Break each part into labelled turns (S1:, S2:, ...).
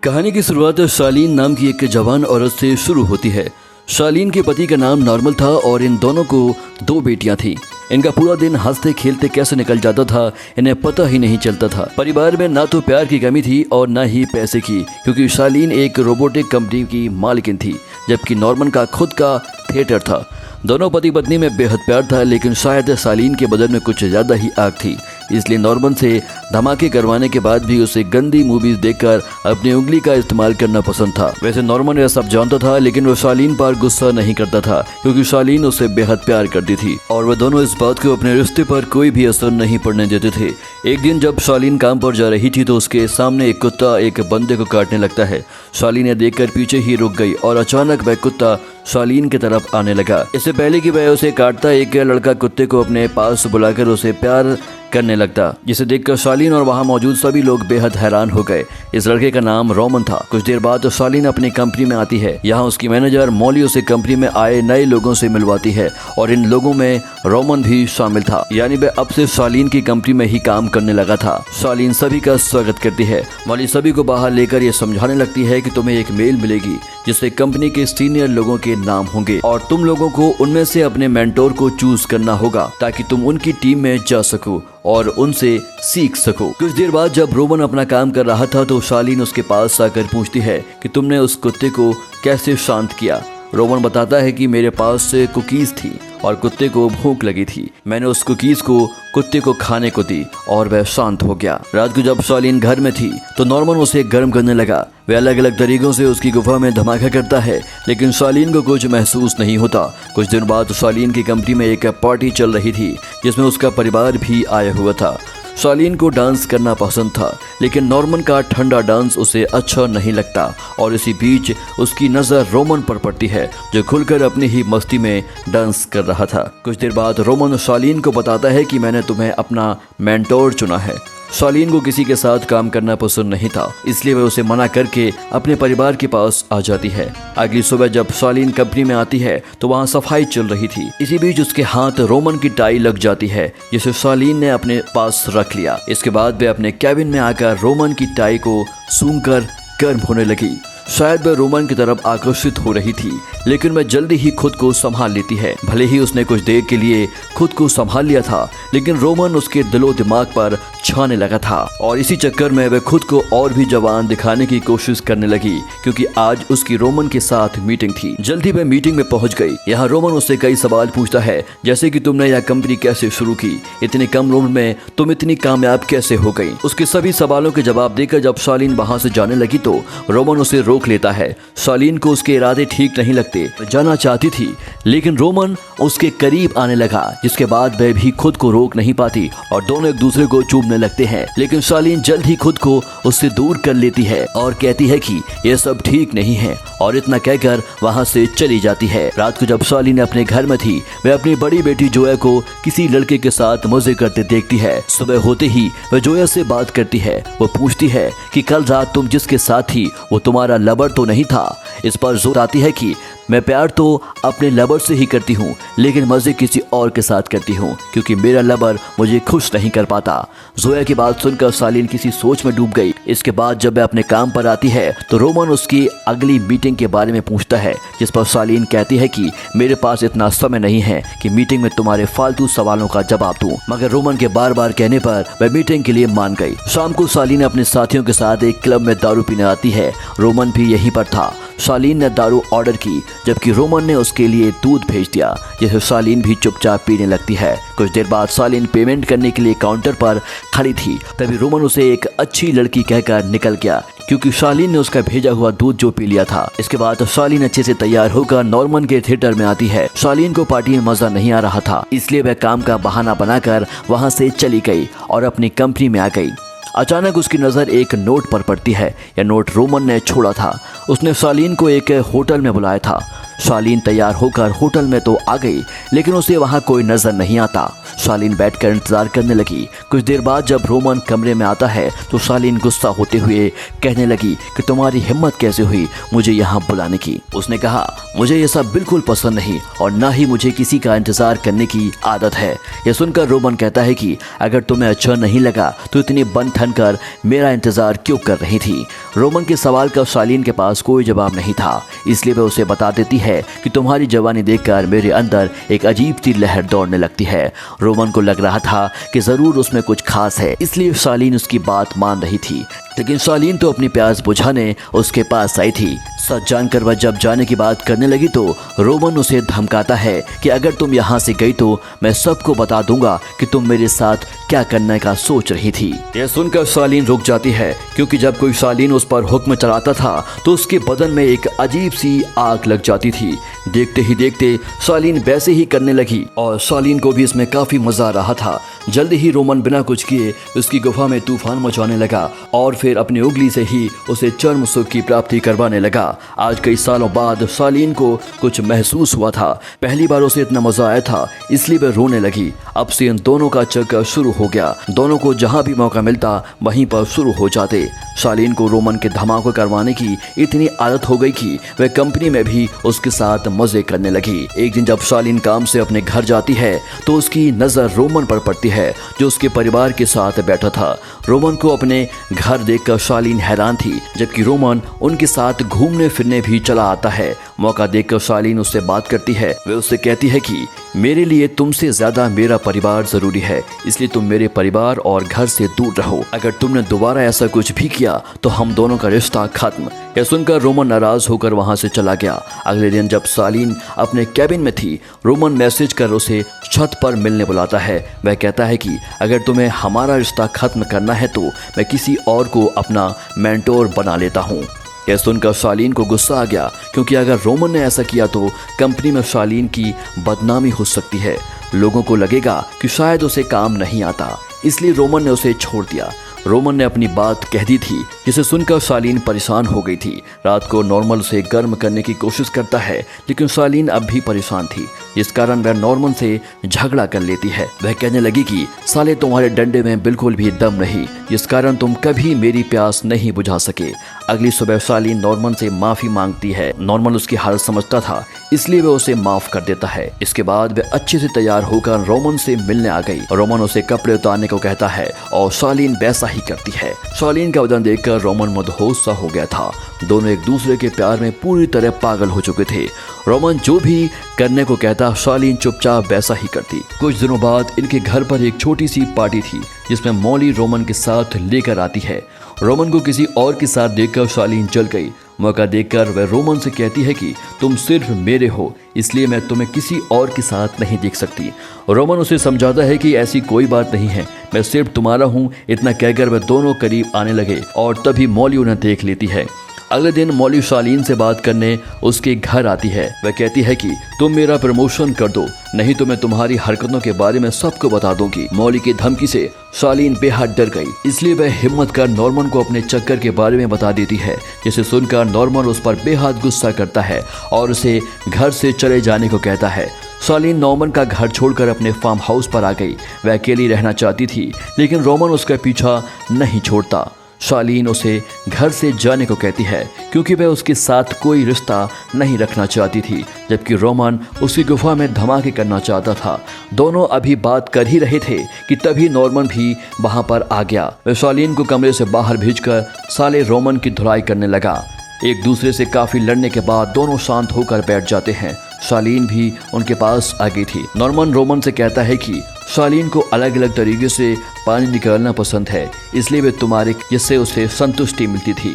S1: कहानी की शुरुआत शालीन नाम की एक जवान औरत से शुरू होती है। शालीन के पति का नाम नॉर्मल था और इन दोनों को 2 बेटियां थीं। इनका पूरा दिन हंसते खेलते कैसे निकल जाता था इन्हें पता ही नहीं चलता था। परिवार में ना तो प्यार की कमी थी और ना ही पैसे की, क्योंकि शालीन एक रोबोटिक कंपनी की मालिकिन थी, जबकि नॉर्मन का खुद का थिएटर था। दोनों पति पत्नी में बेहद प्यार था, लेकिन शायद शालीन के बदन में कुछ ज्यादा ही आग थी। इसलिए नॉर्मन से धमाके करवाने के बाद भी उसे गंदी मूवीज देखकर अपनी उंगली का इस्तेमाल करना पसंद था। वैसे नॉर्मन यह सब जानता था, लेकिन वो शालीन पर गुस्सा नहीं करता था, क्योंकि शालीन उसे बेहद प्यार करती थी और वह दोनों इस बात को अपने रिश्ते पर कोई भी असर नहीं पड़ने देते थे। एक दिन जब शालीन काम पर जा रही थी तो उसके सामने एक कुत्ता एक बंदे को काटने लगता है। शालीन ने देखकर पीछे ही रुक गई और अचानक वह कुत्ता शालीन की तरफ आने लगा। इससे पहले कि वह उसे काटता, एक लड़का कुत्ते को अपने पास बुलाकर उसे प्यार करने लगता, जिसे देखकर शालीन और वहां मौजूद सभी लोग बेहद हैरान हो गए। इस लड़के का नाम रोमन था। कुछ देर बाद शालीन अपनी कंपनी में आती है। यहाँ उसकी मैनेजर मॉली उसे कंपनी में आए नए लोगों से मिलवाती है और इन लोगों में रोमन भी शामिल था, यानी वह अब से शालीन की कंपनी में ही काम करने लगा था। शालीन सभी का स्वागत करती है। मॉली सभी को बाहर लेकर ये समझाने लगती है कि तुम्हें एक मेल मिलेगी जिससे कंपनी के सीनियर लोगों के नाम होंगे और तुम लोगों को उनमें से अपने मेंटोर को चूज करना होगा ताकि तुम उनकी टीम में जा सको और उनसे सीख सको। कुछ देर बाद जब रोमन अपना काम कर रहा था तो शालीन उसके पास आकर पूछती है कि तुमने उस कुत्ते को कैसे शांत किया। रोमन बताता है कि मेरे पास कुकीज थी और कुत्ते को भूख लगी थी। मैंने उस कुकीज को कुत्ते को खाने को दी और वह शांत हो गया। रात को जब शालीन घर में थी तो नॉर्मन उसे गर्म करने लगा। वह अलग अलग तरीकों से उसकी गुफा में धमाका करता है, लेकिन शालीन को कुछ महसूस नहीं होता। कुछ दिन बाद शालीन की कंपनी में एक पार्टी चल रही थी जिसमें उसका परिवार भी आया हुआ था। शालीन को डांस करना पसंद था, लेकिन नॉर्मन का ठंडा डांस उसे अच्छा नहीं लगता और इसी बीच उसकी नज़र रोमन पर पड़ती है, जो खुलकर अपनी ही मस्ती में डांस कर रहा था। कुछ देर बाद रोमन शालीन को बताता है कि मैंने तुम्हें अपना मेंटोर चुना है। शालीन को किसी के साथ काम करना पसंद नहीं था, इसलिए वह उसे मना करके अपने परिवार के पास आ जाती है। अगली सुबह जब शालीन कंपनी में आती है तो वहाँ सफाई चल रही थी। इसी बीच उसके हाथ रोमन की टाई लग जाती है, जिसे शालीन ने अपने पास रख लिया। इसके बाद वह अपने कैबिन में आकर रोमन की टाई को सूंघकर गर्म होने लगी। शायद वह रोमन की तरफ आकर्षित हो रही थी, लेकिन वह जल्दी ही खुद को संभाल लेती है। भले ही उसने कुछ देर के लिए खुद को संभाल लिया था, लेकिन रोमन उसके दिलो दिमाग पर छाने लगा था और इसी चक्कर में वह खुद को और भी जवान दिखाने की कोशिश करने लगी, क्योंकि आज उसकी रोमन के साथ मीटिंग थी। जल्दी वह मीटिंग में पहुंच गई। यहाँ रोमन उससे कई सवाल पूछता है, जैसे कि तुमने यह कंपनी कैसे शुरू की, इतने कम उम्र में तुम इतनी कामयाब कैसे हो गई। उसके सभी सवालों के जवाब देकर जब शालीन वहां से जाने लगी तो रोमन उसे रोक लेता है। शालीन को उसके इरादे ठीक नहीं लगते, जाना चाहती थी, लेकिन रोमन उसके करीब आने लगा, जिसके बाद वह भी खुद को रोक नहीं पाती और दोनों एक दूसरे को चूमने लगते हैं। लेकिन शालीन जल्द ही खुद को उससे दूर कर लेती है और कहती है कि यह सब ठीक नहीं है और इतना कहकर वहां से चली जाती है। रात को जब शालीन अपने घर में थी, वह अपनी बड़ी बेटी जोया को किसी लड़के के साथ मजे करते देखती है। सुबह होते ही वह जोया से बात करती है। वो पूछती है कि कल रात तुम जिसके साथ थी वो तुम्हारा लवर तो नहीं था। इस पर जोर आती है कि मैं प्यार तो अपने लवर से ही करती हूँ, लेकिन मजे किसी और के साथ करती हूँ, क्योंकि मेरा लवर मुझे खुश नहीं कर पाता। जोया की बात सुनकर शालीन किसी सोच में डूब गई। इसके बाद जब वह अपने काम पर आती है तो रोमन उसकी अगली मीटिंग के बारे में पूछता है, जिस पर शालीन कहती है कि मेरे पास इतना समय नहीं है कि मीटिंग में तुम्हारे फालतू सवालों का जवाब दूं। मगर रोमन के बार बार कहने पर वह मीटिंग के लिए मान गई। शाम को शालीन अपने साथियों के साथ एक क्लब में दारू पीने आती है। रोमन भी यहीं पर था। शालीन ने दारू ऑर्डर की, जबकि रोमन ने उसके लिए दूध भेज दिया, जिसे शालीन भी चुपचाप पीने लगती है। कुछ देर बाद शालीन पेमेंट करने के लिए काउंटर पर खड़ी थी, तभी रोमन उसे एक अच्छी लड़की कहकर निकल गया, क्योंकि शालीन ने उसका भेजा हुआ दूध जो पी लिया था। इसके बाद शालीन अच्छे से तैयार होकर नॉर्मन के थिएटर में आती है। शालीन को पार्टी में मजा नहीं आ रहा था, इसलिए वह काम का बहाना बनाकर वहां से चली गई और अपनी कंपनी में आ गई। अचानक उसकी नज़र एक नोट पर पड़ती है। यह नोट रोमन ने छोड़ा था। उसने शालीन को एक होटल में बुलाया था। शालीन तैयार होकर होटल में तो आ गई, लेकिन उसे वहाँ कोई नजर नहीं आता। शालीन बैठकर इंतजार करने लगी। कुछ देर बाद जब रोमन कमरे में आता है तो शालीन गुस्सा होते हुए कहने लगी कि तुम्हारी हिम्मत कैसे हुई मुझे यहाँ बुलाने की। उसने कहा, मुझे ये सब बिल्कुल पसंद नहीं और ना ही मुझे किसी का इंतजार करने की आदत है। यह सुनकर रोमन कहता है कि अगर तुम्हें अच्छा नहीं लगा तो इतनी बन ठन कर मेरा इंतजार क्यों कर रही थी। रोमन के सवाल का शालीन के पास कोई जवाब नहीं था, इसलिए वह उसे बता देती है कि तुम्हारी जवानी देखकर मेरे अंदर एक अजीब सी लहर दौड़ने लगती है। रोमन को लग रहा था कि जरूर उसमें कुछ खास है, इसलिए शालीन उसकी बात मान रही थी। लेकिन शालीन तो अपनी प्यास बुझाने उसके पास आई थी। सच जानकर वह जब जाने की बात करने लगी तो रोमन उसे धमकाता है कि अगर तुम यहाँ से गई तो मैं सबको बता दूंगा कि तुम मेरे साथ क्या करने का सोच रही थी। यह सुनकर शालीन रुक जाती है, क्योंकि जब कोई शालीन उस पर हुक्म चलाता था तो उसके बदन में एक अजीब सी आग लग जाती थी। देखते ही देखते शालीन वैसे ही करने लगी और शालीन को भी इसमें काफी मजा आ रहा था। जल्दी ही रोमन बिना कुछ किए उसकी गुफा में तूफान मचाने लगा और फिर अपनी उंगली से ही उसे चर्म सुख की प्राप्ति करवाने लगा। आज कई सालों बाद शालीन को कुछ महसूस हुआ था। पहली बार उसे इतना मजा आया था, इसलिए वह रोने लगी। अब से इन दोनों का चक्कर शुरू हो गया। दोनों को जहां भी मौका मिलता वहीं पर शुरू हो जाते। शालीन को रोमन के धमाके करवाने की इतनी आदत हो गई कि वह कंपनी में भी उसके साथ मजे करने लगी। एक दिन जब शालीन काम से अपने घर जाती है तो उसकी नजर रोमन पर पड़ती है, जो उसके परिवार के साथ बैठा था। रोमन को अपने घर देखकर शालीन हैरान थी, जबकि रोमन उनके साथ घूमने फिरने भी चला आता है। मौका देखकर शालीन उससे बात करती है। वह उससे कहती है कि मेरे लिए तुमसे ज्यादा मेरा परिवार जरूरी है, इसलिए तुम मेरे परिवार और घर से दूर रहो। अगर तुमने दोबारा ऐसा कुछ भी किया तो हम दोनों का रिश्ता खत्म। यह सुनकर रोमन नाराज होकर वहां से चला गया। अगले दिन जब शालीन अपने कैबिन में थी, रोमन मैसेज कर उसे छत पर मिलने बुलाता है। वह कहता है कि अगर तुम्हें हमारा रिश्ता खत्म करना है तो मैं किसी और को अपना मेंटोर बना लेता हूँ। यह सुनकर शालीन को गुस्सा आ गया, क्योंकि अगर रोमन ने ऐसा किया तो कंपनी में शालीन की बदनामी हो सकती है। लोगों को लगेगा कि शायद उसे काम नहीं आता, इसलिए रोमन ने उसे छोड़ दिया। रोमन ने अपनी बात कह दी थी, जिसे सुनकर शालीन परेशान हो गई थी। रात को नॉर्मल से गर्म करने की कोशिश करता है, लेकिन शालीन अब भी परेशान थी, जिस कारण वह नॉर्मन से झगड़ा कर लेती है। वह कहने लगी कि साले तुम्हारे डंडे में बिल्कुल भी दम नहीं, जिस कारण तुम कभी मेरी प्यास नहीं बुझा सके। अगली सुबह शालीन नॉर्मन से माफी मांगती है। नॉर्मन उसकी हालत समझता था, इसलिए वह उसे माफ कर देता है। इसके बाद वह अच्छे से तैयार होकर रोमन से मिलने आ गई। रोमन उसे कपड़े उतारने को कहता है और शालीन वैसा ही करती है। शालीन का बदन देखकर रोमन मदहोश सा हो गया था। दोनों एक दूसरे के प्यार में पूरी तरह पागल हो चुके थे। रोमन जो भी करने को कहता शालीन चुपचाप वैसा ही करती। कुछ दिनों बाद इनके घर पर एक छोटी सी पार्टी थी, जिसमें मॉली रोमन के साथ लेकर आती है। रोमन को किसी और के साथ देखकर शालीन जल गई। मौका देखकर वह रोमन से कहती है कि तुम सिर्फ मेरे हो, इसलिए मैं तुम्हें किसी और के साथ नहीं देख सकती। रोमन उसे समझाता है कि ऐसी कोई बात नहीं है, मैं सिर्फ तुम्हारा हूँ। इतना कहकर वह दोनों करीब आने लगे और तभी मॉली उन्हें देख लेती है। अगले दिन मॉली शालीन से बात करने उसके घर आती है। वह कहती है कि तुम मेरा प्रमोशन कर दो, नहीं तो मैं तुम्हारी हरकतों के बारे में सबको बता दूंगी। मॉली की धमकी से शालीन बेहद डर गई, इसलिए वह हिम्मत कर नॉर्मन को अपने चक्कर के बारे में बता देती है, जिसे सुनकर नॉर्मन उस पर बेहद गुस्सा करता है और उसे घर से चले जाने को कहता है। शालीन नॉर्मन का घर छोड़कर अपने फार्म हाउस पर आ गई। वह अकेली रहना चाहती थी, लेकिन रोमन उसका पीछा नहीं छोड़ता। शालीन उसे घर से जाने को कहती है, क्योंकि वह उसके साथ कोई रिश्ता नहीं रखना चाहती थी, जबकि रोमन उसी गुफा में धमाके करना चाहता था। दोनों अभी बात कर ही रहे थे कि तभी नॉर्मन भी वहां पर आ गया। वह शालीन को कमरे से बाहर भेजकर साले रोमन की धुलाई करने लगा। एक दूसरे से काफी लड़ने के बाद दोनों शांत होकर बैठ जाते हैं। शालीन भी उनके पास आ गई थी। नॉर्मन रोमन से कहता है कि शालीन को अलग अलग तरीके से पानी निकालना पसंद है, इसलिए वे तुम्हारे जिससे उसे संतुष्टि मिलती थी।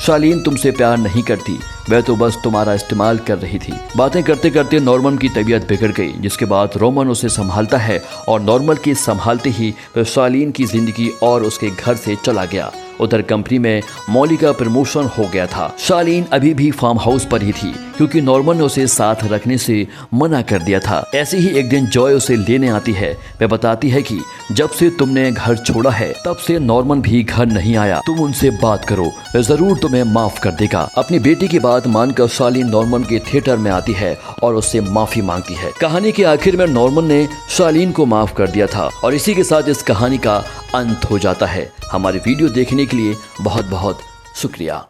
S1: शालीन तुमसे प्यार नहीं करती, वह तो बस तुम्हारा इस्तेमाल कर रही थी। बातें करते करते नॉर्मन की तबीयत बिगड़ गई, जिसके बाद रोमन उसे संभालता है और नॉर्मन के संभालते ही वह शालीन की जिंदगी और उसके घर से चला गया। उधर कंपनी में मॉली का प्रमोशन हो गया था। शालीन अभी भी फार्म हाउस पर ही थी, क्योंकि नॉर्मन ने उसे साथ रखने से मना कर दिया था। ऐसे ही एक दिन जॉय उसे लेने आती है। वह बताती है कि जब से तुमने घर छोड़ा है तब से नॉर्मन भी घर नहीं आया। तुम उनसे बात करो, वह जरूर तुम्हें माफ कर देगा। अपनी बेटी की बात मानकर शालीन नॉर्मन के थिएटर में आती है और उससे माफी मांगती है। कहानी के आखिर में नॉर्मन ने शालीन को माफ कर दिया था और इसी के साथ इस कहानी का अंत हो जाता है। हमारी वीडियो देखने के लिए बहुत बहुत शुक्रिया।